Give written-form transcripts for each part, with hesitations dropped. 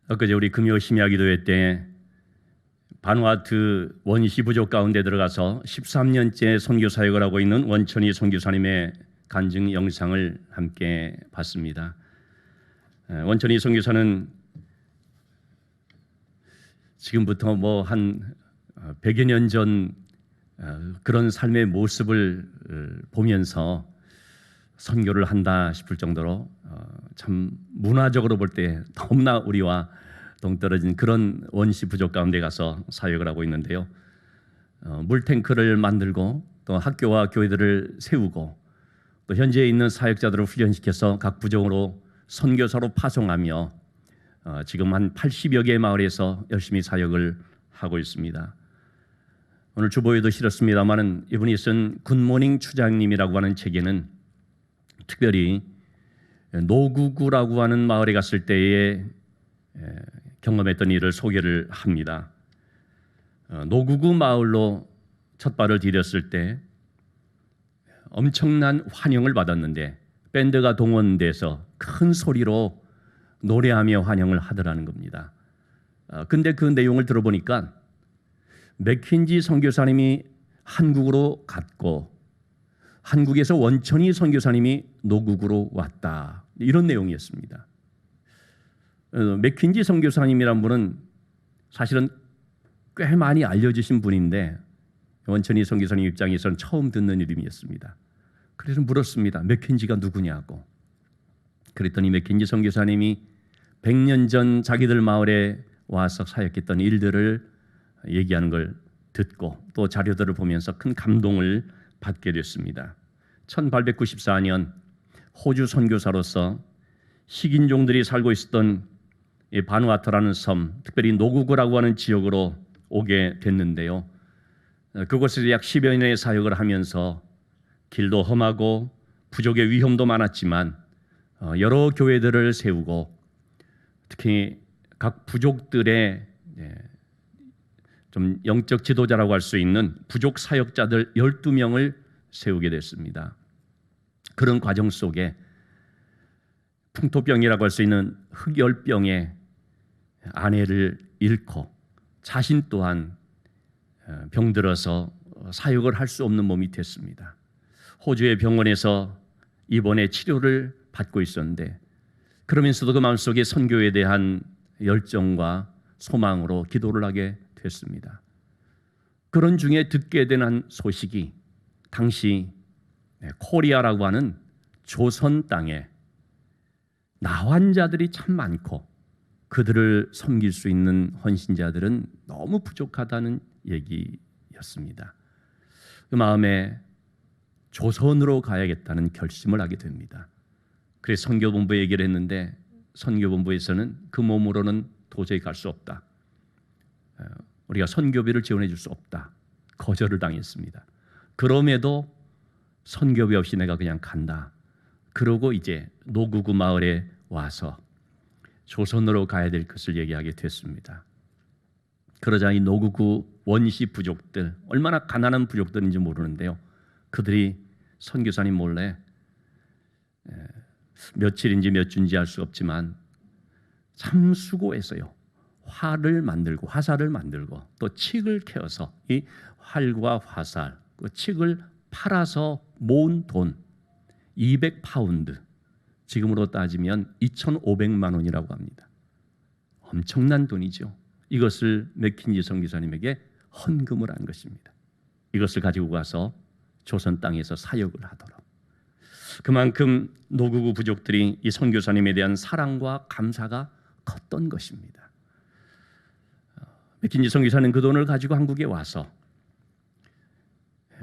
엊그제 우리 금요 심야 기도회 때 바누아투 원시 부족 가운데 들어가서 13년째 선교 사역을 하고 있는 원천희 선교사님의 간증 영상을 함께 봤습니다. 원천희 선교사는 지금부터 한 100여 년 전 그런 삶의 모습을 보면서 선교를 한다 싶을 정도로 참 문화적으로 볼 때 너무나 우리와 동떨어진 그런 원시 부족 가운데 가서 사역을 하고 있는데요. 물탱크를 만들고 또 학교와 교회들을 세우고 또 현재 있는 사역자들을 훈련시켜서 각 부족으로 선교사로 파송하며 지금 한 80여 개의 마을에서 열심히 사역을 하고 있습니다. 오늘 주보에도 실었습니다만 이분이 쓴 굿모닝 추장님이라고 하는 책에는 특별히 노구구라고 하는 마을에 갔을 때에 경험했던 일을 소개를 합니다. 노구구 마을로 첫 발을 디뎠을 때 엄청난 환영을 받았는데 밴드가 동원돼서 큰 소리로 노래하며 환영을 하더라는 겁니다. 근데 그 내용을 들어보니까 맥킨지 선교사님이 한국으로 갔고 한국에서 원천희 선교사님이 노구구로 왔다, 이런 내용이었습니다. 맥킨지 선교사님이란 분은 사실은 꽤 많이 알려지신 분인데 원천희 선교사님 입장에서는 처음 듣는 이름이었습니다. 그래서 물었습니다. 맥킨지가 누구냐고. 그랬더니 맥킨지 선교사님이 100년 전 자기들 마을에 와서 사역했던 일들을 얘기하는 걸 듣고 또 자료들을 보면서 큰 감동을 받게 됐습니다. 1894년 호주 선교사로서 식인종들이 살고 있었던 이 바누아투라는 섬, 특별히 노구구라고 하는 지역으로 오게 됐는데요. 그곳에서 약 10여 년의 사역을 하면서 길도 험하고 부족의 위험도 많았지만 여러 교회들을 세우고 특히 각 부족들의 좀 영적 지도자라고 할 수 있는 부족 사역자들 12명을 세우게 됐습니다. 그런 과정 속에 풍토병이라고 할 수 있는 흑열병에 아내를 잃고 자신 또한 병들어서 사역을 할 수 없는 몸이 됐습니다. 호주의 병원에서 입원해 치료를 받고 있었는데 그러면서도 그 마음속에 선교에 대한 열정과 소망으로 기도를 하게 됐습니다. 그런 중에 듣게 된 한 소식이 당시 코리아라고 하는 조선 땅에 나환자들이 참 많고 그들을 섬길 수 있는 헌신자들은 너무 부족하다는 얘기였습니다. 그 마음에 조선으로 가야겠다는 결심을 하게 됩니다. 그래서 선교본부에 얘기를 했는데 선교본부에서는 그 몸으로는 도저히 갈 수 없다. 우리가 선교비를 지원해 줄 수 없다. 거절을 당했습니다. 그럼에도 선교비 없이 내가 그냥 간다. 그러고 이제 노구구 마을에 와서 조선으로 가야 될 것을 얘기하게 됐습니다. 그러자 이 노구구 원시 부족들, 얼마나 가난한 부족들인지 모르는데요. 그들이 선교사님 몰래 며칠인지 몇 주인지 알 수 없지만 참 수고했어요. 화살을 만들고 또 칡을 캐어서 이 활과 화살, 그 칡을 팔아서 모은 돈 200파운드, 지금으로 따지면 2,500만 원이라고 합니다. 엄청난 돈이죠. 이것을 맥킨지 선교사님에게 헌금을 한 것입니다. 이것을 가지고 가서 조선 땅에서 사역을 하도록. 그만큼 노구구 부족들이 이 선교사님에 대한 사랑과 감사가 컸던 것입니다. 맥킨지 선교사는 그 돈을 가지고 한국에 와서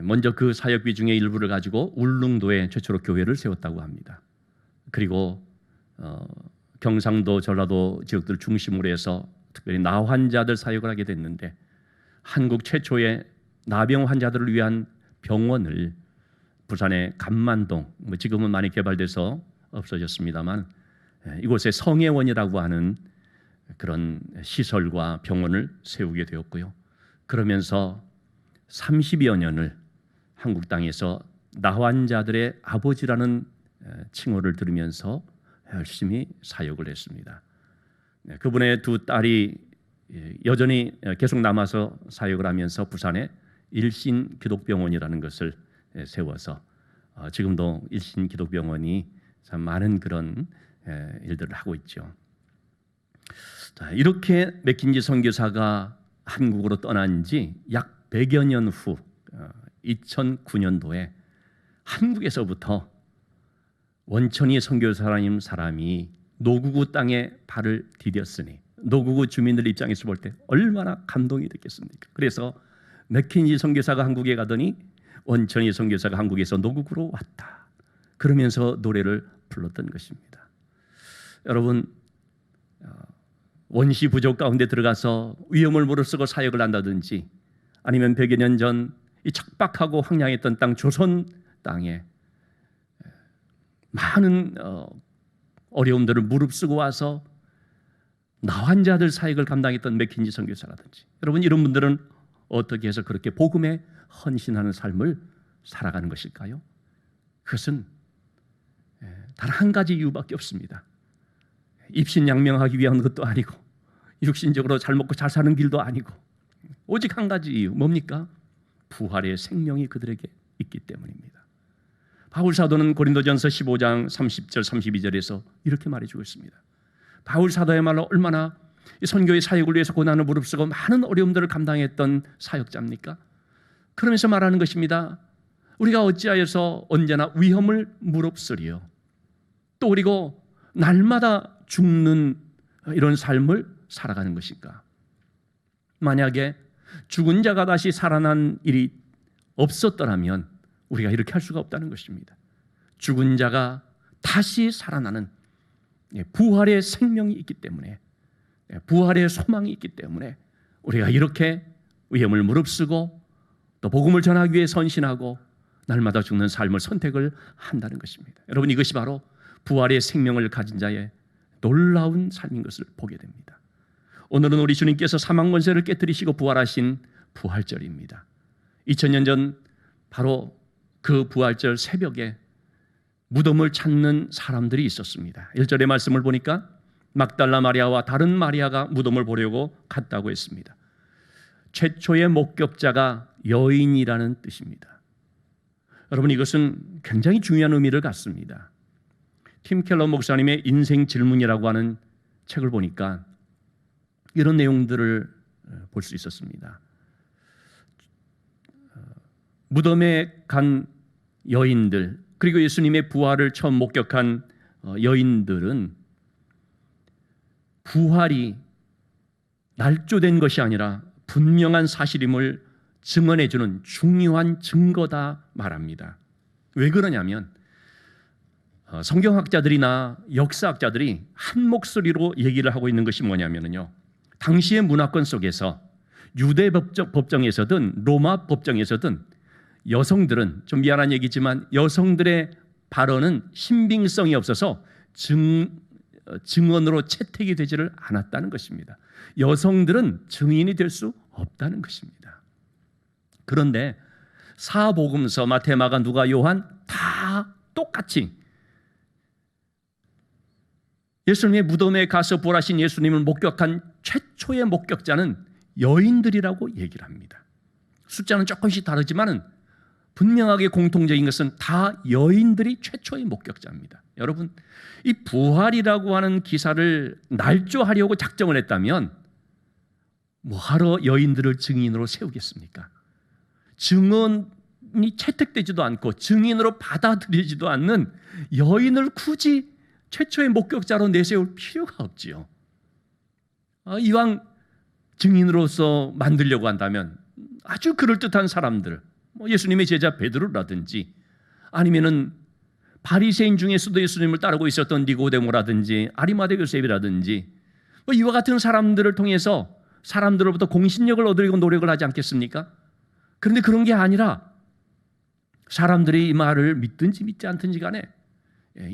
먼저 그 사역비 중에 일부를 가지고 울릉도에 최초로 교회를 세웠다고 합니다. 그리고 경상도, 전라도 지역들 중심으로 해서 특별히 나환자들 사역을 하게 됐는데 한국 최초의 나병 환자들을 위한 병원을 부산의 감만동, 지금은 많이 개발돼서 없어졌습니다만 이곳에 성애원이라고 하는 그런 시설과 병원을 세우게 되었고요. 그러면서 30여 년을 한국 땅에서 나환자들의 아버지라는 칭호를 들으면서 열심히 사역을 했습니다. 그분의 두 딸이 여전히 계속 남아서 사역을 하면서 부산에 일신기독병원이라는 것을 세워서 지금도 일신기독병원이 참 많은 그런 일들을 하고 있죠. 자, 이렇게 맥킨지 선교사가 한국으로 떠난 지 약 100여 년 후 2009년도에 한국에서부터 원천이 선교사님 사람이 노구구 땅에 발을 디뎠으니 노구구 주민들 입장에서 볼 때 얼마나 감동이 됐겠습니까? 그래서 맥킨지 선교사가 한국에 가더니 원천이 선교사가 한국에서 노구구로 왔다. 그러면서 노래를 불렀던 것입니다. 여러분, 원시 부족 가운데 들어가서 위험을 무릅쓰고 사역을 한다든지 아니면 100여 년 전 이 척박하고 황량했던 땅 조선 땅에 많은 어려움들을 무릅쓰고 와서 나환자들 사역을 감당했던 맥킨지 선교사라든지 여러분 이런 분들은 어떻게 해서 그렇게 복음에 헌신하는 삶을 살아가는 것일까요? 그것은 단 한 가지 이유밖에 없습니다. 입신양명하기 위한 것도 아니고 육신적으로 잘 먹고 잘 사는 길도 아니고 오직 한 가지 이유 뭡니까? 부활의 생명이 그들에게 있기 때문입니다. 바울 사도는 고린도전서 15장 30절 32절에서 이렇게 말해주고 있습니다. 바울 사도야말로 얼마나 선교의 사역을 위해서 고난을 무릅쓰고 많은 어려움들을 감당했던 사역자입니까? 그러면서 말하는 것입니다. 우리가 어찌하여서 언제나 위험을 무릅쓰리요. 또 그리고 날마다 죽는 이런 삶을 살아가는 것인가? 만약에 죽은 자가 다시 살아난 일이 없었더라면 우리가 이렇게 할 수가 없다는 것입니다. 죽은 자가 다시 살아나는 부활의 생명이 있기 때문에 부활의 소망이 있기 때문에 우리가 이렇게 위험을 무릅쓰고 또 복음을 전하기 위해 선신하고 날마다 죽는 삶을 선택을 한다는 것입니다. 여러분 이것이 바로 부활의 생명을 가진 자의 놀라운 삶인 것을 보게 됩니다. 오늘은 우리 주님께서 사망 권세를 깨뜨리시고 부활하신 부활절입니다. 2000년 전 바로 그 부활절 새벽에 무덤을 찾는 사람들이 있었습니다. 1절의 말씀을 보니까 막달라 마리아와 다른 마리아가 무덤을 보려고 갔다고 했습니다. 최초의 목격자가 여인이라는 뜻입니다. 여러분 이것은 굉장히 중요한 의미를 갖습니다. 팀 켈러 목사님의 인생 질문이라고 하는 책을 보니까 이런 내용들을 볼 수 있었습니다. 무덤에 간 여인들 그리고 예수님의 부활을 처음 목격한 여인들은 부활이 날조된 것이 아니라 분명한 사실임을 증언해주는 중요한 증거다 말합니다. 왜 그러냐면 성경학자들이나 역사학자들이 한 목소리로 얘기를 하고 있는 것이 뭐냐면요. 당시의 문화권 속에서 유대 법정에서든 로마 법정에서든 여성들은 좀 미안한 얘기지만 여성들의 발언은 신빙성이 없어서 증언으로 채택이 되지를 않았다는 것입니다. 여성들은 증인이 될 수 없다는 것입니다. 그런데 사복음서 마태, 마가, 누가, 요한 다 똑같이 예수님의 무덤에 가서 부활하신 예수님을 목격한 최초의 목격자는 여인들이라고 얘기를 합니다. 숫자는 조금씩 다르지만은 분명하게 공통적인 것은 다 여인들이 최초의 목격자입니다. 여러분, 이 부활이라고 하는 기사를 날조하려고 작정을 했다면 뭐하러 여인들을 증인으로 세우겠습니까? 증언이 채택되지도 않고 증인으로 받아들이지도 않는 여인을 굳이 최초의 목격자로 내세울 필요가 없지요. 이왕 증인으로서 만들려고 한다면 아주 그럴듯한 사람들, 예수님의 제자 베드로라든지 아니면은 바리새인 중에서도 예수님을 따르고 있었던 니고데모라든지 아리마대 요셉이라든지 이와 같은 사람들을 통해서 사람들로부터 공신력을 얻으려고 노력을 하지 않겠습니까? 그런데 그런 게 아니라 사람들이 이 말을 믿든지 믿지 않든지 간에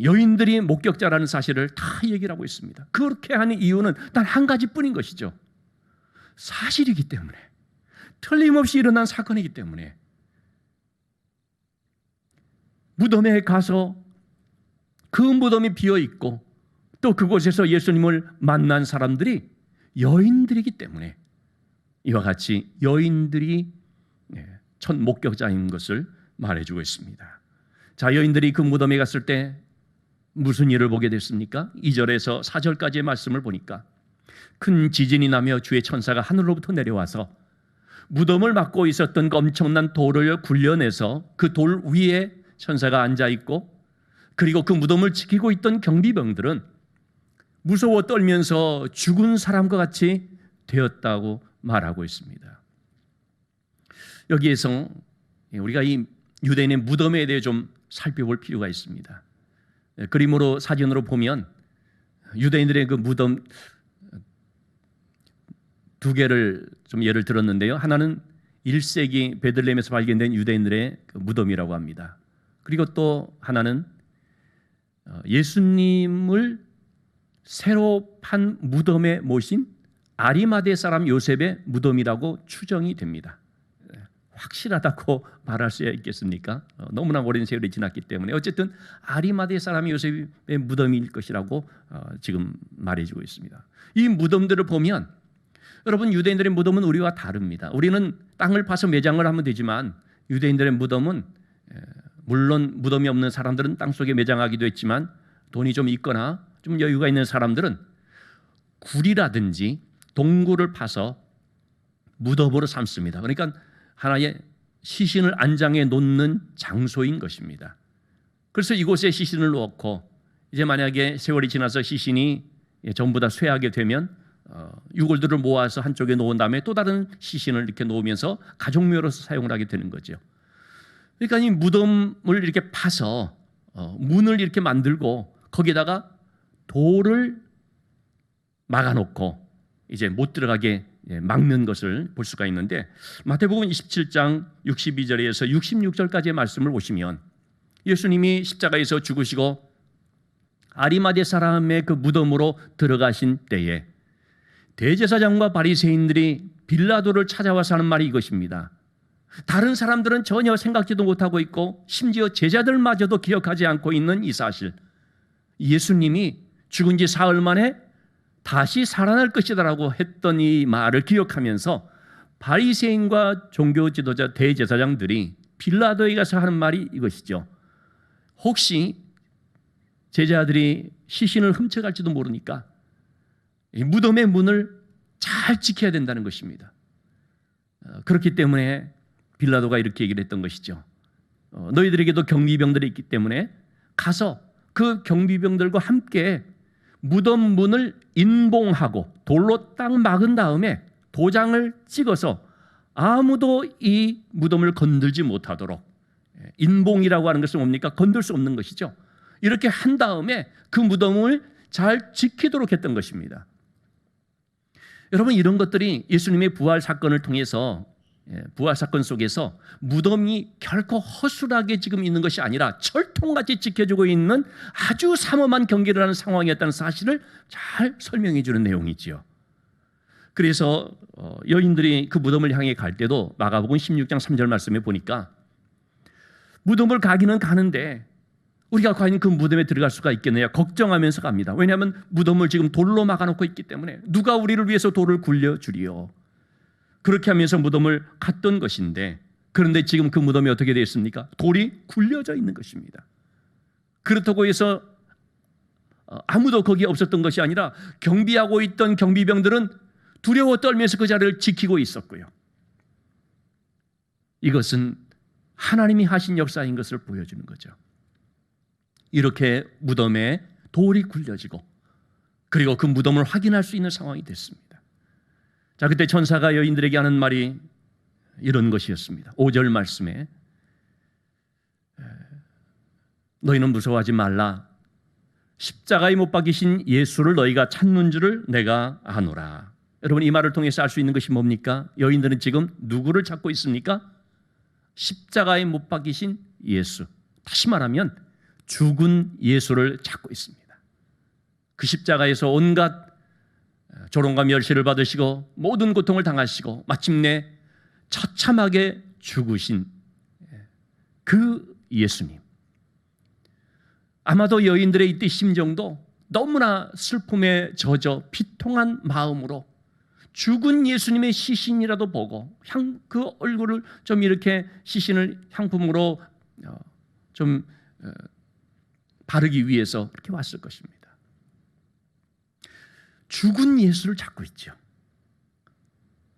여인들이 목격자라는 사실을 다 얘기를 하고 있습니다. 그렇게 하는 이유는 단 한 가지뿐인 것이죠. 사실이기 때문에, 틀림없이 일어난 사건이기 때문에. 무덤에 가서 그 무덤이 비어 있고 또 그곳에서 예수님을 만난 사람들이 여인들이기 때문에 이와 같이 여인들이 첫 목격자인 것을 말해주고 있습니다. 자, 여인들이 그 무덤에 갔을 때 무슨 일을 보게 됐습니까? 2절에서 4절까지의 말씀을 보니까 큰 지진이 나며 주의 천사가 하늘로부터 내려와서 무덤을 막고 있었던 그 엄청난 돌을 굴려내서 그 돌 위에 천사가 앉아있고, 그리고 그 무덤을 지키고 있던 경비병들은 무서워 떨면서 죽은 사람과 같이 되었다고 말하고 있습니다. 여기에서 우리가 이 유대인의 무덤에 대해 좀 살펴볼 필요가 있습니다. 그림으로, 사진으로 보면 유대인들의 그 무덤 두 개를 좀 예를 들었는데요. 하나는 1세기 베들레헴에서 발견된 유대인들의 그 무덤이라고 합니다. 그리고 또 하나는 예수님을 새로 판 무덤에 모신 아리마대 사람 요셉의 무덤이라고 추정이 됩니다. 확실하다고 말할 수 있겠습니까? 너무나 오랜 세월이 지났기 때문에 어쨌든 아리마대 사람 요셉의 무덤일 것이라고 지금 말해주고 있습니다. 이 무덤들을 보면 여러분, 유대인들의 무덤은 우리와 다릅니다. 우리는 땅을 파서 매장을 하면 되지만 유대인들의 무덤은 물론 무덤이 없는 사람들은 땅속에 매장하기도 했지만 돈이 좀 있거나 좀 여유가 있는 사람들은 굴이라든지 동굴을 파서 무덤으로 삼습니다. 그러니까 하나의 시신을 안장해 놓는 장소인 것입니다. 그래서 이곳에 시신을 놓고 이제 만약에 세월이 지나서 시신이 전부 다 쇠하게 되면 유골들을 모아서 한쪽에 놓은 다음에 또 다른 시신을 이렇게 놓으면서 가족묘로서 사용을 하게 되는 거죠. 그러니까 이 무덤을 이렇게 파서 문을 이렇게 만들고 거기에다가 돌을 막아놓고 이제 못 들어가게 막는 것을 볼 수가 있는데, 마태복음 27장 62절에서 66절까지의 말씀을 보시면 예수님이 십자가에서 죽으시고 아리마대 사람의 그 무덤으로 들어가신 때에 대제사장과 바리새인들이 빌라도를 찾아와서 하는 말이 이것입니다. 다른 사람들은 전혀 생각지도 못하고 있고 심지어 제자들마저도 기억하지 않고 있는 이 사실, 예수님이 죽은 지 사흘 만에 다시 살아날 것이다라고 했던 이 말을 기억하면서 바리새인과 종교 지도자 대제사장들이 빌라도에 가서 하는 말이 이것이죠. 혹시 제자들이 시신을 훔쳐갈지도 모르니까 이 무덤의 문을 잘 지켜야 된다는 것입니다. 그렇기 때문에 빌라도가 이렇게 얘기를 했던 것이죠. 너희들에게도 경비병들이 있기 때문에 가서 그 경비병들과 함께 무덤 문을 인봉하고 돌로 딱 막은 다음에 도장을 찍어서 아무도 이 무덤을 건들지 못하도록, 인봉이라고 하는 것은 뭡니까? 건들 수 없는 것이죠. 이렇게 한 다음에 그 무덤을 잘 지키도록 했던 것입니다. 여러분, 이런 것들이 예수님의 부활 사건을 통해서, 부활 사건 속에서 무덤이 결코 허술하게 지금 있는 것이 아니라 철통같이 지켜주고 있는 아주 삼엄한 경계를 하는 상황이었다는 사실을 잘 설명해 주는 내용이지요. 그래서 여인들이 그 무덤을 향해 갈 때도 마가복음 16장 3절 말씀에 보니까 무덤을 가기는 가는데 우리가 과연 그 무덤에 들어갈 수가 있겠느냐 걱정하면서 갑니다. 왜냐하면 무덤을 지금 돌로 막아놓고 있기 때문에 누가 우리를 위해서 돌을 굴려주리요. 그렇게 하면서 무덤을 갔던 것인데, 그런데 지금 그 무덤이 어떻게 되어 있습니까? 돌이 굴려져 있는 것입니다. 그렇다고 해서 아무도 거기에 없었던 것이 아니라 경비하고 있던 경비병들은 두려워 떨면서 그 자리를 지키고 있었고요. 이것은 하나님이 하신 역사인 것을 보여주는 거죠. 이렇게 무덤에 돌이 굴려지고 그리고 그 무덤을 확인할 수 있는 상황이 됐습니다. 자, 그때 천사가 여인들에게 하는 말이 이런 것이었습니다. 5절 말씀에 너희는 무서워하지 말라. 십자가에 못 박이신 예수를 너희가 찾는 줄을 내가 아노라. 여러분, 이 말을 통해서 알 수 있는 것이 뭡니까? 여인들은 지금 누구를 찾고 있습니까? 십자가에 못 박이신 예수. 다시 말하면 죽은 예수를 찾고 있습니다. 그 십자가에서 온갖 조롱과 멸시를 받으시고 모든 고통을 당하시고 마침내 처참하게 죽으신 그 예수님. 아마도 여인들의 이때 심정도 너무나 슬픔에 젖어 비통한 마음으로 죽은 예수님의 시신이라도 보고 그 얼굴을 좀 이렇게 시신을 향품으로 좀 바르기 위해서 그렇게 왔을 것입니다. 죽은 예수를 찾고 있죠.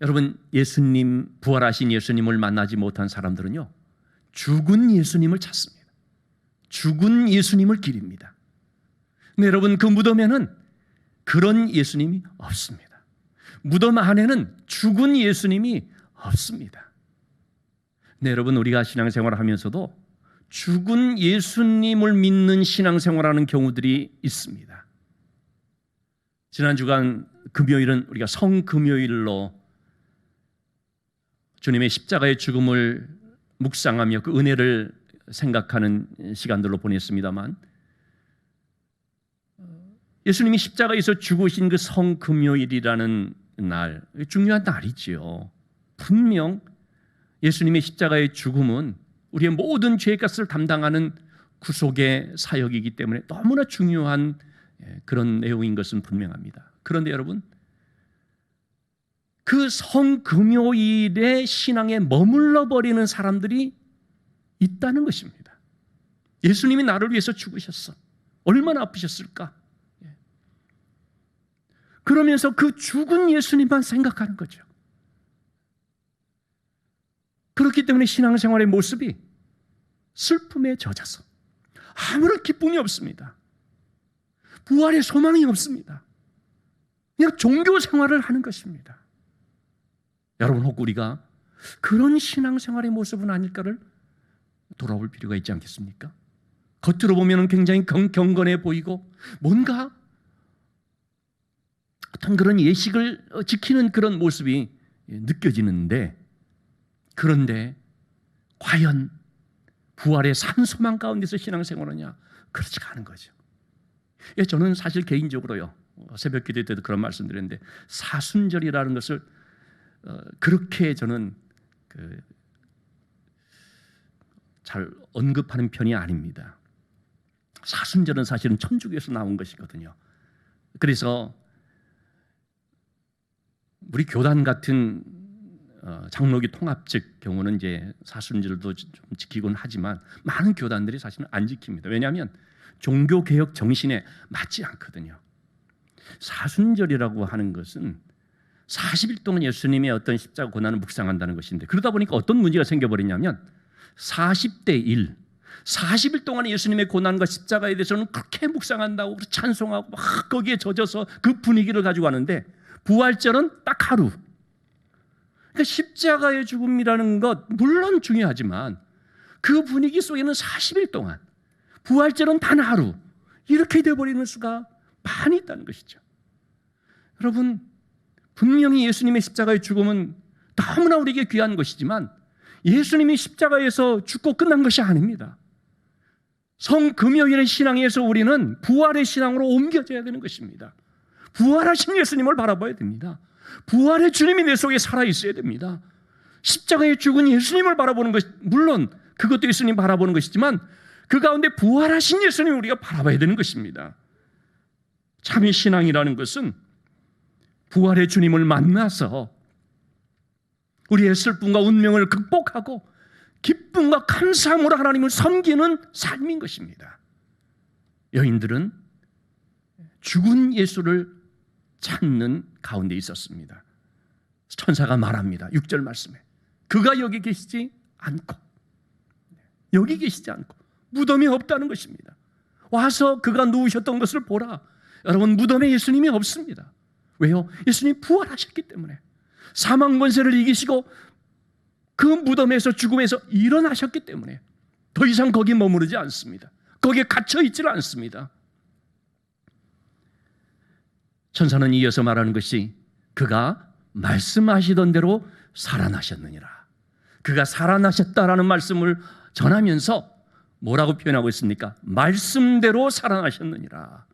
여러분, 예수님, 부활하신 예수님을 만나지 못한 사람들은요, 죽은 예수님을 찾습니다. 죽은 예수님을 기립니다. 근데 여러분, 그 무덤에는 그런 예수님이 없습니다. 무덤 안에는 죽은 예수님이 없습니다. 네, 여러분, 우리가 신앙생활을 하면서도 죽은 예수님을 믿는 신앙생활하는 경우들이 있습니다. 지난 주간 금요일은 우리가 성금요일로 주님의 십자가의 죽음을 묵상하며 그 은혜를 생각하는 시간들로 보냈습니다만, 예수님이 십자가에서 죽으신 그 성금요일이라는 날, 중요한 날이지요. 분명 예수님의 십자가의 죽음은 우리의 모든 죄의 값을 담당하는 구속의 사역이기 때문에 너무나 중요한 그런 내용인 것은 분명합니다. 그런데 여러분, 그 성금요일의 신앙에 머물러 버리는 사람들이 있다는 것입니다. 예수님이 나를 위해서 죽으셨어. 얼마나 아프셨을까? 그러면서 그 죽은 예수님만 생각하는 거죠. 그렇기 때문에 신앙생활의 모습이 슬픔에 젖어서 아무런 기쁨이 없습니다. 부활의 소망이 없습니다. 그냥 종교 생활을 하는 것입니다. 여러분, 혹 우리가 그런 신앙생활의 모습은 아닐까를 돌아볼 필요가 있지 않겠습니까? 겉으로 보면 굉장히 경건해 보이고 뭔가 어떤 그런 예식을 지키는 그런 모습이 느껴지는데, 그런데 과연 부활의 산소망 가운데서 신앙생활하냐? 그렇지가 않은 거죠. 저는 사실 개인적으로요, 새벽 기도 때도 그런 말씀드렸는데, 사순절이라는 것을 그렇게 저는 잘 언급하는 편이 아닙니다. 사순절은 사실은 천주교에서 나온 것이거든요. 그래서 우리 교단 같은 장로교 통합 측 경우는 이제 사순절도 좀 지키곤 하지만 많은 교단들이 사실은 안 지킵니다. 왜냐하면 종교 개혁 정신에 맞지 않거든요. 사순절이라고 하는 것은 40일 동안 예수님의 어떤 십자가 고난을 묵상한다는 것인데, 그러다 보니까 어떤 문제가 생겨버리냐면 40대 1, 40일 동안 예수님의 고난과 십자가에 대해서는 그렇게 묵상한다고 찬송하고 막 거기에 젖어서 그 분위기를 가지고 가는데, 부활절은 딱 하루. 그러니까 십자가의 죽음이라는 것 물론 중요하지만 그 분위기 속에는 40일 동안, 부활절은 단 하루, 이렇게 되어버리는 수가 많이 있다는 것이죠. 여러분, 분명히 예수님의 십자가의 죽음은 너무나 우리에게 귀한 것이지만 예수님이 십자가에서 죽고 끝난 것이 아닙니다. 성금요일의 신앙에서 우리는 부활의 신앙으로 옮겨져야 되는 것입니다. 부활하신 예수님을 바라봐야 됩니다. 부활의 주님이 내 속에 살아있어야 됩니다. 십자가에 죽은 예수님을 바라보는 것, 물론 그것도 예수님 바라보는 것이지만 그 가운데 부활하신 예수님을 우리가 바라봐야 되는 것입니다. 참의 신앙이라는 것은 부활의 주님을 만나서 우리의 슬픔과 운명을 극복하고 기쁨과 감사함으로 하나님을 섬기는 삶인 것입니다. 여인들은 죽은 예수를 찾는 가운데 있었습니다. 천사가 말합니다. 6절 말씀에 그가 여기 계시지 않고, 여기 계시지 않고, 무덤이 없다는 것입니다. 와서 그가 누우셨던 것을 보라. 여러분, 무덤에 예수님이 없습니다. 왜요? 예수님이 부활하셨기 때문에, 사망 권세를 이기시고 그 무덤에서, 죽음에서 일어나셨기 때문에 더 이상 거기 머무르지 않습니다. 거기에 갇혀 있지를 않습니다. 천사는 이어서 말하는 것이 그가 말씀하시던 대로 살아나셨느니라. 그가 살아나셨다라는 말씀을 전하면서 뭐라고 표현하고 있습니까? 말씀대로 살아나셨느니라.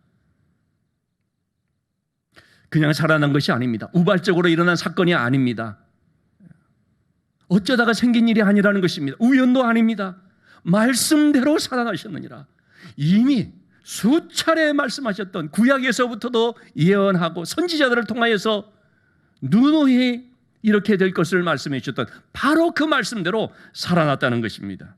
그냥 살아난 것이 아닙니다. 우발적으로 일어난 사건이 아닙니다. 어쩌다가 생긴 일이 아니라는 것입니다. 우연도 아닙니다. 말씀대로 살아나셨느니라. 이미 수차례 말씀하셨던, 구약에서부터도 예언하고 선지자들을 통하여서 누누이 이렇게 될 것을 말씀해 주셨던 바로 그 말씀대로 살아났다는 것입니다.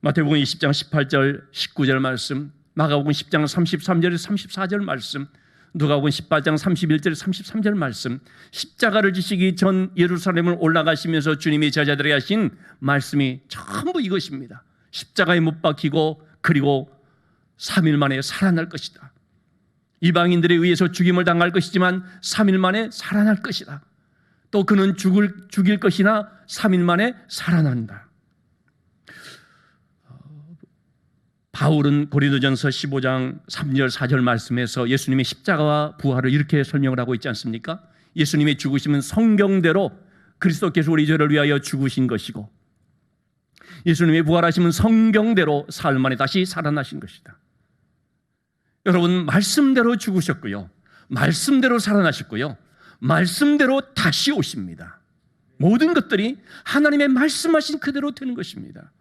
마태복음 20장 18절 19절 말씀, 마가복음 10장 33절 34절 말씀, 누가복음 18장 31절 33절 말씀, 십자가를 지시기 전 예루살렘을 올라가시면서 주님이 제자들에게 하신 말씀이 전부 이것입니다. 십자가에 못 박히고 그리고 3일 만에 살아날 것이다. 이방인들에 의해서 죽임을 당할 것이지만 3일 만에 살아날 것이다. 또 그는 죽일 것이나 3일 만에 살아난다. 바울은 고린도전서 15장 3절 4절 말씀에서 예수님의 십자가와 부활을 이렇게 설명을 하고 있지 않습니까? 예수님의 죽으심은 성경대로 그리스도께서 우리 죄를 위하여 죽으신 것이고, 예수님의 부활하심은 성경대로 사흘 만에 다시 살아나신 것이다. 여러분, 말씀대로 죽으셨고요, 말씀대로 살아나셨고요, 말씀대로 다시 오십니다. 모든 것들이 하나님의 말씀하신 그대로 되는 것입니다.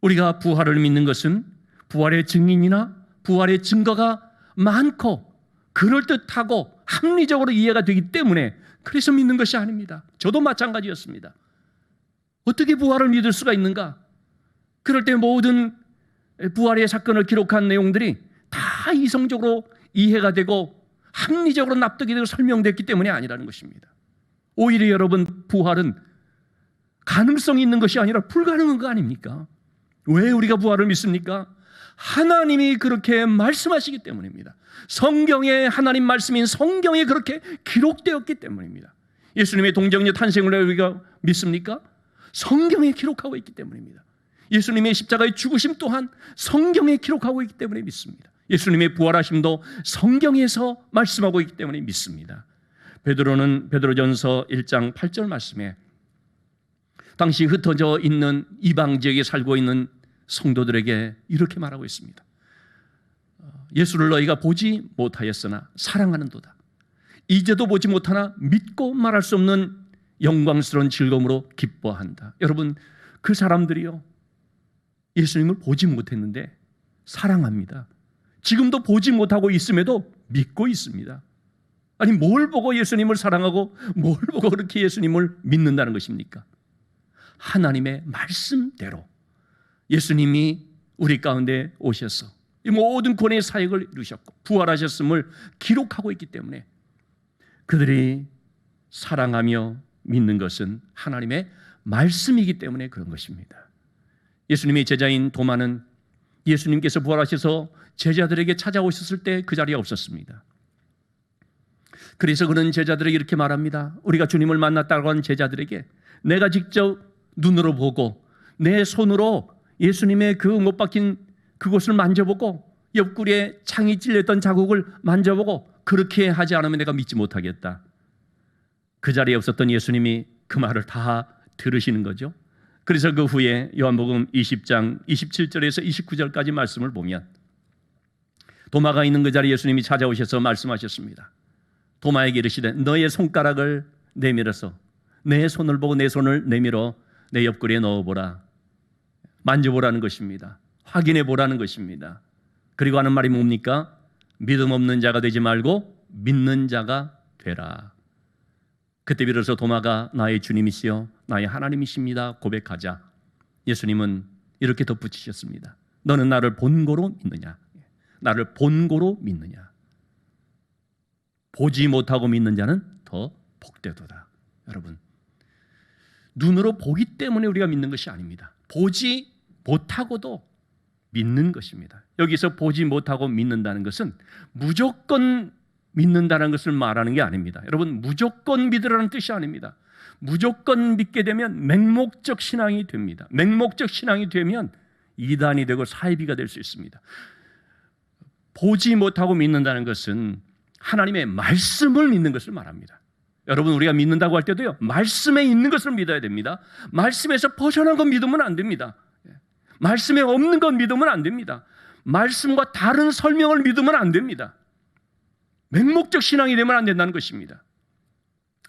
우리가 부활을 믿는 것은 부활의 증인이나 부활의 증거가 많고 그럴듯하고 합리적으로 이해가 되기 때문에 그래서 믿는 것이 아닙니다. 저도 마찬가지였습니다. 어떻게 부활을 믿을 수가 있는가? 그럴 때 모든 부활의 사건을 기록한 내용들이 다 이성적으로 이해가 되고 합리적으로 납득이 되고 설명됐기 때문이 아니라는 것입니다. 오히려 여러분, 부활은 가능성이 있는 것이 아니라 불가능한 거 아닙니까? 왜 우리가 부활을 믿습니까? 하나님이 그렇게 말씀하시기 때문입니다. 성경에, 하나님 말씀인 성경에 그렇게 기록되었기 때문입니다. 예수님의 동정녀 탄생을 왜 우리가 믿습니까? 성경에 기록하고 있기 때문입니다. 예수님의 십자가의 죽으심 또한 성경에 기록하고 있기 때문에 믿습니다. 예수님의 부활하심도 성경에서 말씀하고 있기 때문에 믿습니다. 베드로는 베드로전서 1장 8절 말씀에 당시 흩어져 있는 이방 지역에 살고 있는 성도들에게 이렇게 말하고 있습니다. 예수를 너희가 보지 못하였으나 사랑하는도다. 이제도 보지 못하나 믿고 말할 수 없는 영광스러운 즐거움으로 기뻐한다. 여러분, 그 사람들이요, 예수님을 보지 못했는데 사랑합니다. 지금도 보지 못하고 있음에도 믿고 있습니다. 아니, 뭘 보고 예수님을 사랑하고 뭘 보고 그렇게 예수님을 믿는다는 것입니까? 하나님의 말씀대로 예수님이 우리 가운데 오셔서 이 모든 구원의 사역을 이루셨고 부활하셨음을 기록하고 있기 때문에 그들이 사랑하며 믿는 것은 하나님의 말씀이기 때문에 그런 것입니다. 예수님의 제자인 도마는 예수님께서 부활하셔서 제자들에게 찾아오셨을 때 그 자리에 없었습니다. 그래서 그는 제자들에게 이렇게 말합니다. 우리가 주님을 만났다고 한 제자들에게 내가 직접 눈으로 보고 내 손으로 예수님의 그 못 박힌 그곳을 만져보고 옆구리에 창이 찔렸던 자국을 만져보고 그렇게 하지 않으면 내가 믿지 못하겠다. 그 자리에 없었던 예수님이 그 말을 다 들으시는 거죠. 그래서 그 후에 요한복음 20장 27절에서 29절까지 말씀을 보면 도마가 있는 그 자리에 예수님이 찾아오셔서 말씀하셨습니다. 도마에게 이르시되 너의 손가락을 내밀어서 내 손을 보고 내 손을 내밀어 내 옆구리에 넣어보라. 만져보라는 것입니다. 확인해 보라는 것입니다. 그리고 하는 말이 뭡니까? 믿음 없는 자가 되지 말고 믿는 자가 되라. 그때 비로소 도마가 나의 주님이시여 나의 하나님이십니다 고백하자 예수님은 이렇게 덧붙이셨습니다. 너는 나를 본고로 믿느냐? 나를 본고로 믿느냐? 보지 못하고 믿는 자는 더 복되도다. 여러분, 눈으로 보기 때문에 우리가 믿는 것이 아닙니다. 보지 못하고도 믿는 것입니다. 여기서 보지 못하고 믿는다는 것은 무조건 믿는다는 것을 말하는 게 아닙니다. 여러분, 무조건 믿으라는 뜻이 아닙니다. 무조건 믿게 되면 맹목적 신앙이 됩니다. 맹목적 신앙이 되면 이단이 되고 사이비가 될 수 있습니다. 보지 못하고 믿는다는 것은 하나님의 말씀을 믿는 것을 말합니다. 여러분, 우리가 믿는다고 할 때도요, 말씀에 있는 것을 믿어야 됩니다. 말씀에서 벗어난 건 믿으면 안 됩니다. 말씀에 없는 건 믿으면 안 됩니다. 말씀과 다른 설명을 믿으면 안 됩니다. 맹목적 신앙이 되면 안 된다는 것입니다.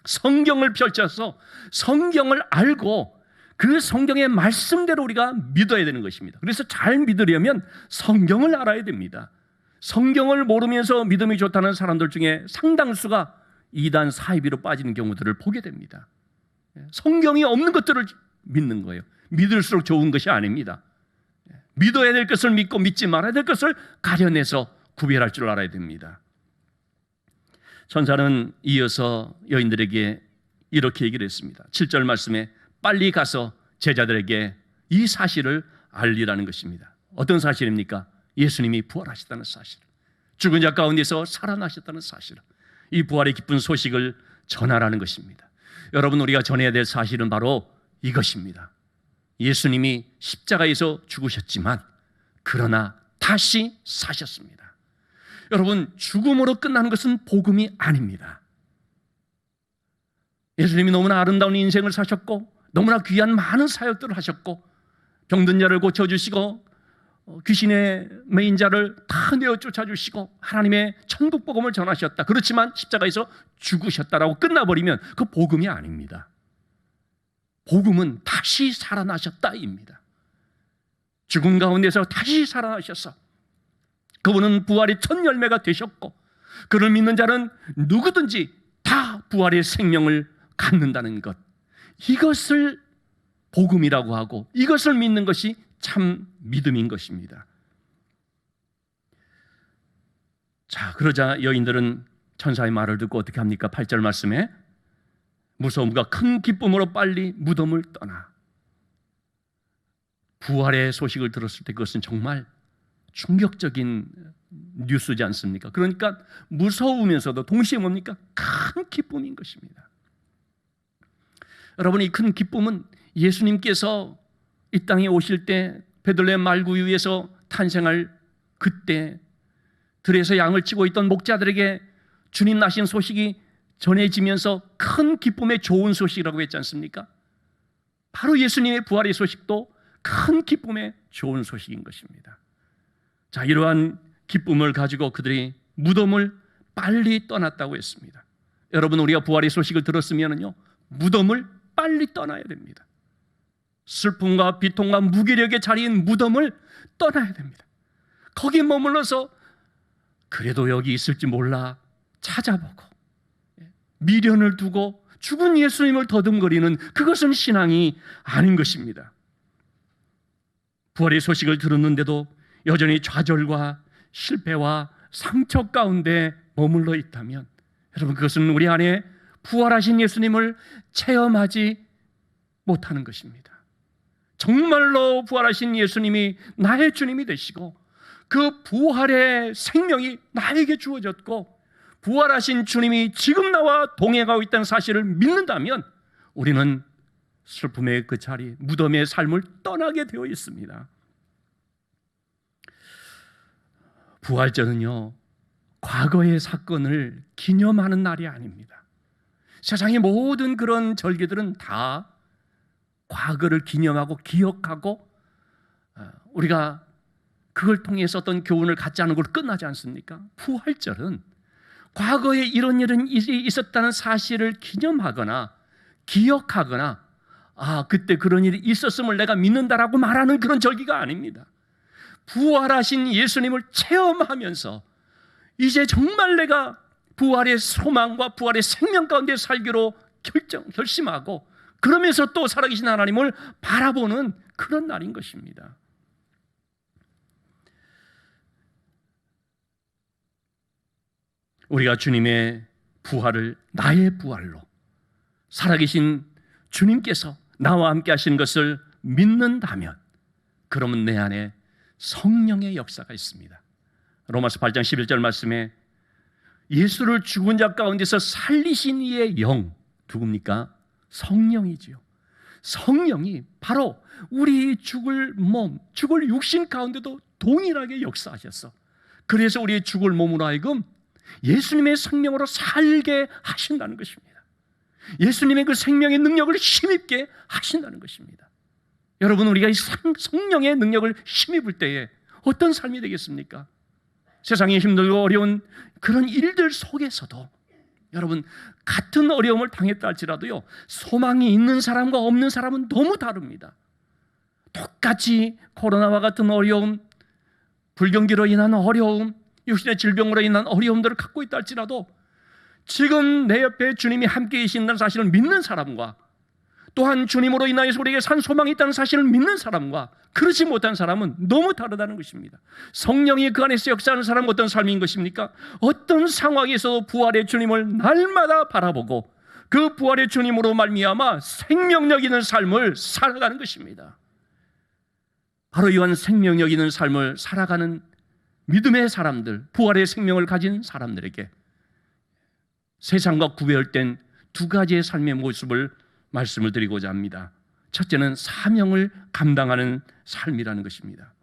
성경을 펼쳐서 성경을 알고 그 성경의 말씀대로 우리가 믿어야 되는 것입니다. 그래서 잘 믿으려면 성경을 알아야 됩니다. 성경을 모르면서 믿음이 좋다는 사람들 중에 상당수가 이단 사이비로 빠지는 경우들을 보게 됩니다. 성경이 없는 것들을 믿는 거예요. 믿을수록 좋은 것이 아닙니다. 믿어야 될 것을 믿고 믿지 말아야 될 것을 가려내서 구별할 줄 알아야 됩니다. 천사는 이어서 여인들에게 이렇게 얘기를 했습니다. 7절 말씀에 빨리 가서 제자들에게 이 사실을 알리라는 것입니다. 어떤 사실입니까? 예수님이 부활하셨다는 사실, 죽은 자 가운데서 살아나셨다는 사실, 이 부활의 기쁜 소식을 전하라는 것입니다. 여러분, 우리가 전해야 될 사실은 바로 이것입니다. 예수님이 십자가에서 죽으셨지만 그러나 다시 사셨습니다. 여러분, 죽음으로 끝나는 것은 복음이 아닙니다. 예수님이 너무나 아름다운 인생을 사셨고 너무나 귀한 많은 사역들을 하셨고 병든 자를 고쳐주시고 귀신의 메인 자를 다 내어 쫓아주시고 하나님의 천국 복음을 전하셨다. 그렇지만 십자가에서 죽으셨다라고 끝나버리면 그 복음이 아닙니다. 복음은 다시 살아나셨다입니다. 죽음 가운데서 다시 살아나셔서 그분은 부활의 첫 열매가 되셨고 그를 믿는 자는 누구든지 다 부활의 생명을 갖는다는 것, 이것을 복음이라고 하고 이것을 믿는 것이 참 믿음인 것입니다. 자, 그러자 여인들은 천사의 말을 듣고 어떻게 합니까? 8절 말씀에 무서움과 큰 기쁨으로 빨리 무덤을 떠나. 부활의 소식을 들었을 때 그것은 정말 충격적인 뉴스지 않습니까? 그러니까 무서우면서도 동시에 뭡니까? 큰 기쁨인 것입니다. 여러분, 이 큰 기쁨은 예수님께서 이 땅에 오실 때 베들레헴 말구유에서 탄생할 그때 들에서 양을 치고 있던 목자들에게 주님 나신 소식이 전해지면서 큰 기쁨의 좋은 소식이라고 했지 않습니까? 바로 예수님의 부활의 소식도 큰 기쁨의 좋은 소식인 것입니다. 자, 이러한 기쁨을 가지고 그들이 무덤을 빨리 떠났다고 했습니다. 여러분, 우리가 부활의 소식을 들었으면요, 무덤을 빨리 떠나야 됩니다. 슬픔과 비통과 무기력의 자리인 무덤을 떠나야 됩니다. 거기 머물러서 그래도 여기 있을지 몰라 찾아보고 미련을 두고 죽은 예수님을 더듬거리는 그것은 신앙이 아닌 것입니다. 부활의 소식을 들었는데도 여전히 좌절과 실패와 상처 가운데 머물러 있다면 여러분, 그것은 우리 안에 부활하신 예수님을 체험하지 못하는 것입니다. 정말로 부활하신 예수님이 나의 주님이 되시고 그 부활의 생명이 나에게 주어졌고 부활하신 주님이 지금 나와 동행하고 있다는 사실을 믿는다면 우리는 슬픔의 그 자리, 무덤의 삶을 떠나게 되어 있습니다. 부활절은요, 과거의 사건을 기념하는 날이 아닙니다. 세상의 모든 그런 절기들은 다 과거를 기념하고 기억하고 우리가 그걸 통해서 어떤 교훈을 갖지 않은 걸로 끝나지 않습니까? 부활절은 과거에 이런 일은 있었다는 사실을 기념하거나 기억하거나 그때 그런 일이 있었음을 내가 믿는다라고 말하는 그런 절기가 아닙니다. 부활하신 예수님을 체험하면서 이제 정말 내가 부활의 소망과 부활의 생명 가운데 살기로 결심하고 그러면서 또 살아계신 하나님을 바라보는 그런 날인 것입니다. 우리가 주님의 부활을 나의 부활로, 살아계신 주님께서 나와 함께 하시는 것을 믿는다면 그러면 내 안에 성령의 역사가 있습니다. 로마서 8장 11절 말씀에 예수를 죽은 자 가운데서 살리신 이의 영, 누굽니까? 성령이지요. 성령이 바로 우리 죽을 몸, 죽을 육신 가운데도 동일하게 역사하셔서 그래서 우리의 죽을 몸으로 하여금 예수님의 생명으로 살게 하신다는 것입니다. 예수님의 그 생명의 능력을 힘입게 하신다는 것입니다. 여러분, 우리가 이 성령의 능력을 힘입을 때에 어떤 삶이 되겠습니까? 세상에 힘들고 어려운 그런 일들 속에서도 여러분, 같은 어려움을 당했다 할지라도요, 소망이 있는 사람과 없는 사람은 너무 다릅니다. 똑같이 코로나와 같은 어려움, 불경기로 인한 어려움, 육신의 질병으로 인한 어려움들을 갖고 있다 할지라도 지금 내 옆에 주님이 함께 계신다는 사실을 믿는 사람과 또한 주님으로 인하여서 우리에게 산 소망이 있다는 사실을 믿는 사람과 그렇지 못한 사람은 너무 다르다는 것입니다. 성령이 그 안에서 역사하는 사람은 어떤 삶인 것입니까? 어떤 상황에서도 부활의 주님을 날마다 바라보고 그 부활의 주님으로 말미암아 생명력 있는 삶을 살아가는 것입니다. 바로 이러한 생명력 있는 삶을 살아가는 믿음의 사람들, 부활의 생명을 가진 사람들에게 세상과 구별된 두 가지의 삶의 모습을 말씀을 드리고자 합니다. 첫째는 사명을 감당하는 삶이라는 것입니다.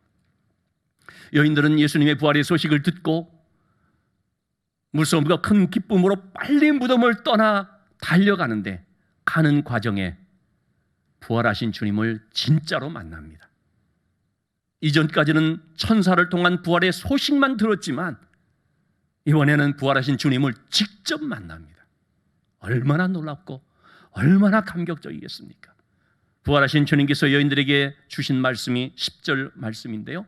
여인들은 예수님의 부활의 소식을 듣고 무서움과 큰 기쁨으로 빨리 무덤을 떠나 달려가는데 가는 과정에 부활하신 주님을 진짜로 만납니다. 이전까지는 천사를 통한 부활의 소식만 들었지만 이번에는 부활하신 주님을 직접 만납니다. 얼마나 놀랍고 얼마나 감격적이겠습니까? 부활하신 주님께서 여인들에게 주신 말씀이 10절 말씀인데요,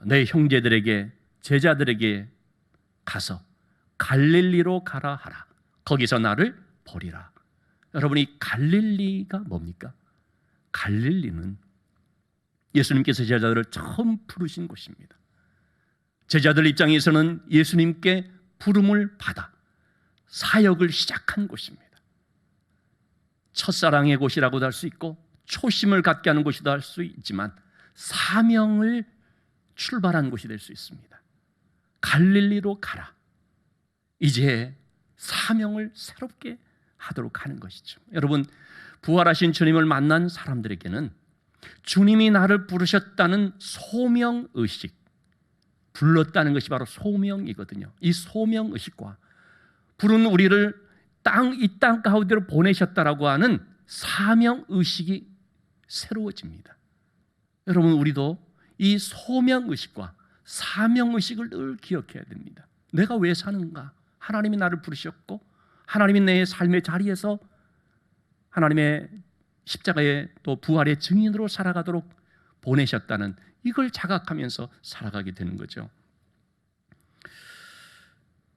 내 형제들에게 제자들에게 가서 갈릴리로 가라 하라. 거기서 나를 보리라. 여러분, 이 갈릴리가 뭡니까? 갈릴리는 예수님께서 제자들을 처음 부르신 곳입니다. 제자들 입장에서는 예수님께 부름을 받아 사역을 시작한 곳입니다. 첫사랑의 곳이라고도 할 수 있고 초심을 갖게 하는 곳이도 할 수 있지만 사명을 출발한 곳이 될 수 있습니다. 갈릴리로 가라. 이제 사명을 새롭게 하도록 하는 것이죠. 여러분, 부활하신 주님을 만난 사람들에게는 주님이 나를 부르셨다는 소명의식, 불렀다는 것이 바로 소명이거든요. 이 소명의식과 부른 우리를 이 땅 가운데로 보내셨다라고 하는 사명의식이 새로워집니다. 여러분, 우리도 이 소명의식과 사명의식을 늘 기억해야 됩니다. 내가 왜 사는가? 하나님이 나를 부르셨고 하나님이 내 삶의 자리에서 하나님의 십자가의 또 부활의 증인으로 살아가도록 보내셨다는 이걸 자각하면서 살아가게 되는 거죠.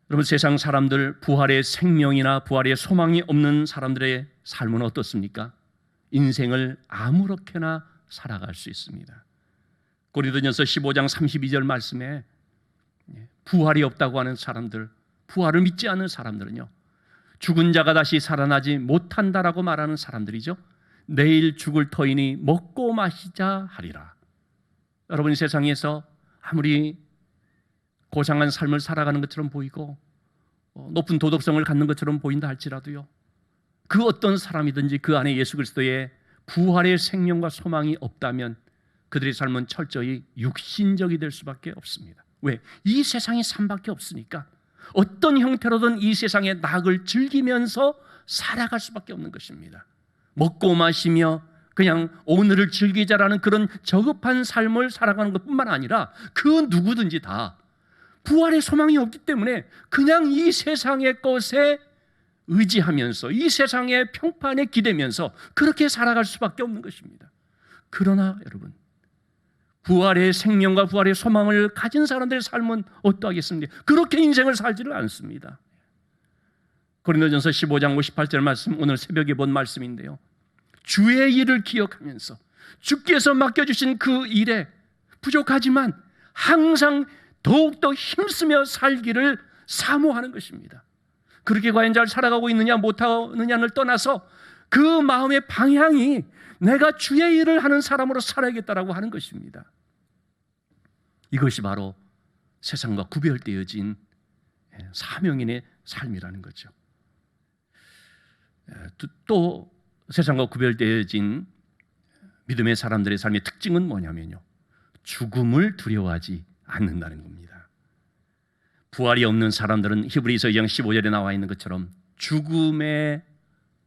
여러분, 세상 사람들, 부활의 생명이나 부활의 소망이 없는 사람들의 삶은 어떻습니까? 인생을 아무렇게나 살아갈 수 있습니다. 고린도전서 15장 32절 말씀에 부활이 없다고 하는 사람들, 부활을 믿지 않는 사람들은요, 죽은 자가 다시 살아나지 못한다라고 말하는 사람들이죠. 내일 죽을 터이니 먹고 마시자 하리라. 여러분이 세상에서 아무리 고상한 삶을 살아가는 것처럼 보이고 높은 도덕성을 갖는 것처럼 보인다 할지라도요, 그 어떤 사람이든지 그 안에 예수 그리스도의 부활의 생명과 소망이 없다면 그들의 삶은 철저히 육신적이 될 수밖에 없습니다. 왜? 이 세상의 삶밖에 없으니까 어떤 형태로든 이 세상의 낙을 즐기면서 살아갈 수밖에 없는 것입니다. 먹고 마시며 그냥 오늘을 즐기자라는 그런 저급한 삶을 살아가는 것뿐만 아니라 그 누구든지 다 부활의 소망이 없기 때문에 그냥 이 세상의 것에 의지하면서 이 세상의 평판에 기대면서 그렇게 살아갈 수밖에 없는 것입니다. 그러나 여러분, 부활의 생명과 부활의 소망을 가진 사람들의 삶은 어떠하겠습니까? 그렇게 인생을 살지를 않습니다. 고린도전서 15장 58절 말씀, 오늘 새벽에 본 말씀인데요, 주의 일을 기억하면서 주께서 맡겨주신 그 일에 부족하지만 항상 더욱더 힘쓰며 살기를 사모하는 것입니다. 그렇게 과연 잘 살아가고 있느냐 못하느냐를 떠나서 그 마음의 방향이 내가 주의 일을 하는 사람으로 살아야겠다라고 하는 것입니다. 이것이 바로 세상과 구별되어진 사명인의 삶이라는 거죠. 또 세상과 구별되어진 믿음의 사람들의 삶의 특징은 뭐냐면요, 죽음을 두려워하지 않는다는 겁니다. 부활이 없는 사람들은 히브리서 2장 15절에 나와 있는 것처럼 죽음에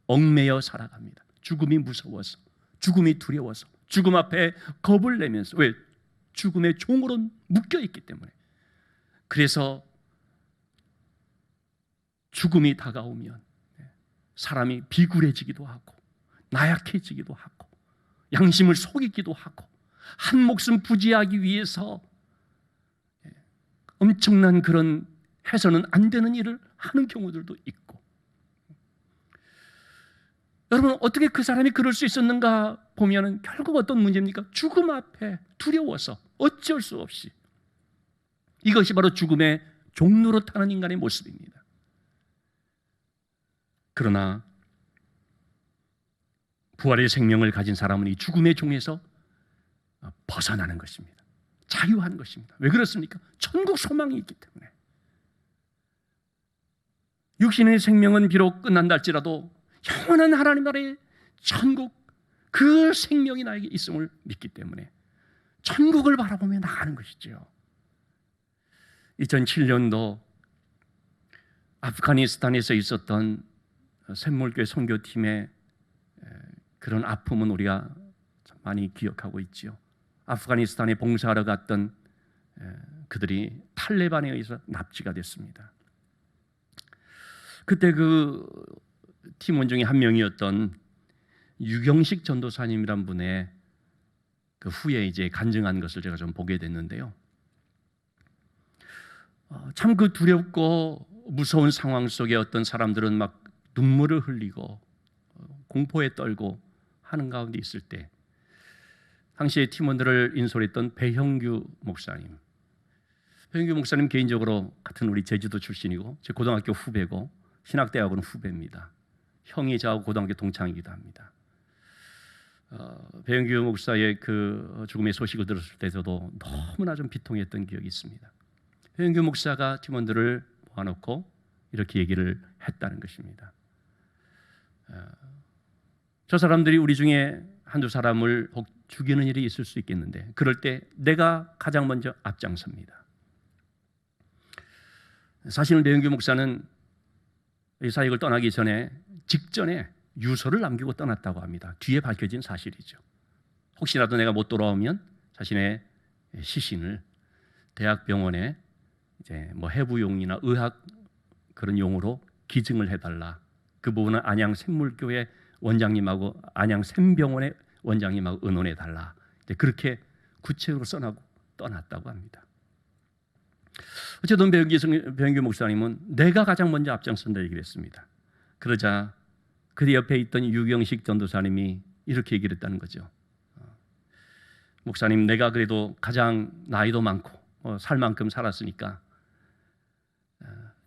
얽매여 살아갑니다. 죽음이 무서워서, 죽음이 두려워서, 죽음 앞에 겁을 내면서, 왜? 죽음의 종으로 묶여 있기 때문에. 그래서 죽음이 다가오면 사람이 비굴해지기도 하고 나약해지기도 하고 양심을 속이기도 하고 한 목숨 부지하기 위해서 엄청난 그런 해서는 안 되는 일을 하는 경우들도 있고, 여러분 어떻게 그 사람이 그럴 수 있었는가 보면은 결국 어떤 문제입니까? 죽음 앞에 두려워서 어쩔 수 없이. 이것이 바로 죽음의 종로로 타는 인간의 모습입니다. 그러나 부활의 생명을 가진 사람은 이 죽음의 종에서 벗어나는 것입니다. 자유한 것입니다. 왜 그렇습니까? 천국 소망이 있기 때문에. 육신의 생명은 비록 끝난다 할지라도 영원한 하나님 나라의 천국, 그 생명이 나에게 있음을 믿기 때문에 천국을 바라보며 나가는 것이죠. 2007년도 아프가니스탄에서 있었던 샘물교회 선교팀의 그런 아픔은 우리가 많이 기억하고 있지요. 아프가니스탄에 봉사하러 갔던 그들이 탈레반에 의해서 납치가 됐습니다. 그때 그 팀원 중에 한 명이었던 유경식 전도사님이란 분의 그 후에 이제 간증한 것을 제가 좀 보게 됐는데요. 참 그 두렵고 무서운 상황 속에 어떤 사람들은 막 눈물을 흘리고 공포에 떨고 하는 가운데 있을 때 당시에 팀원들을 인솔했던 배형규 목사님. 배형규 목사님 개인적으로 같은 우리 제주도 출신이고 제 고등학교 후배고 신학대학원 후배입니다. 형이 저하고 고등학교 동창이기도 합니다. 배형규 목사의 그 죽음의 소식을 들었을 때 저도 너무나 좀 비통했던 기억이 있습니다. 배형규 목사가 팀원들을 모아놓고 이렇게 얘기를 했다는 것입니다. 저 사람들이 우리 중에 한두 사람을 혹 죽이는 일이 있을 수 있겠는데 그럴 때 내가 가장 먼저 앞장섭니다. 사실은 배형규 목사는 이 사역을 떠나기 직전에 유서를 남기고 떠났다고 합니다. 뒤에 밝혀진 사실이죠. 혹시라도 내가 못 돌아오면 자신의 시신을 대학병원에 이제 뭐 해부용이나 의학 그런 용어로 기증을 해달라. 그 부분은 안양 샘물교회 원장님하고 안양 샘병원의 원장님하고 의논해 달라. 그렇게 구체적으로 써나고 떠났다고 합니다. 어쨌든 배영규 목사님은 내가 가장 먼저 앞장선다 얘기를 했습니다. 그러자 그 옆에 있던 유경식 전도사님이 이렇게 얘기를 했다는 거죠. 목사님, 내가 그래도 가장 나이도 많고 살 만큼 살았으니까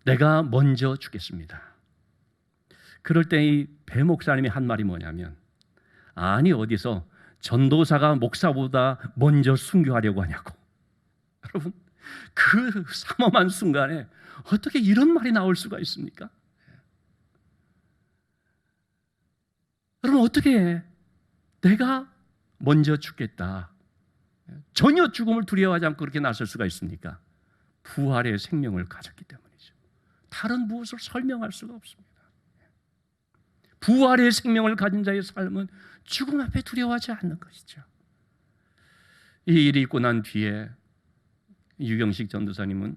내가 먼저 죽겠습니다. 그럴 때 이 배 목사님이 한 말이 뭐냐면, 아니 어디서 전도사가 목사보다 먼저 순교하려고 하냐고. 여러분, 그 삼엄한 순간에 어떻게 이런 말이 나올 수가 있습니까? 여러분, 어떻게 내가 먼저 죽겠다, 전혀 죽음을 두려워하지 않고 그렇게 나설 수가 있습니까? 부활의 생명을 가졌기 때문이죠. 다른 무엇을 설명할 수가 없습니다. 부활의 생명을 가진 자의 삶은 죽음 앞에 두려워하지 않는 것이죠. 이 일이 있고 난 뒤에 유경식 전도사님은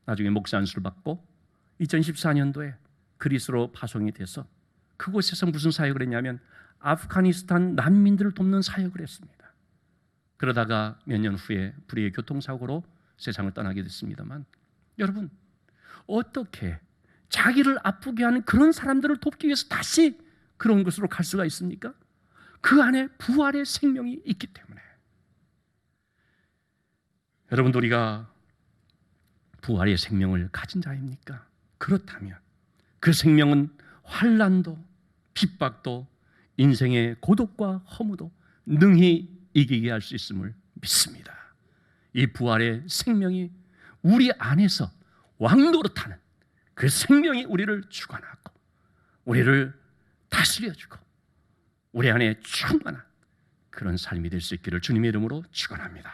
나중에 목사 안수를 받고 2014년도에 그리스로 파송이 돼서 그곳에서 무슨 사역을 했냐면 아프가니스탄 난민들을 돕는 사역을 했습니다. 그러다가 몇 년 후에 불의의 교통사고로 세상을 떠나게 됐습니다만, 여러분, 어떻게 자기를 아프게 하는 그런 사람들을 돕기 위해서 다시 그런 곳으로 갈 수가 있습니까? 그 안에 부활의 생명이 있기 때문에. 여러분도 우리가 부활의 생명을 가진 자입니까? 그렇다면 그 생명은 환난도 핍박도 인생의 고독과 허무도 능히 이기게 할 수 있음을 믿습니다. 이 부활의 생명이 우리 안에서 왕노릇하는 그 생명이 우리를 주관하고 우리를 다스려주고 우리 안에 충만한 그런 삶이 될 수 있기를 주님의 이름으로 축원합니다.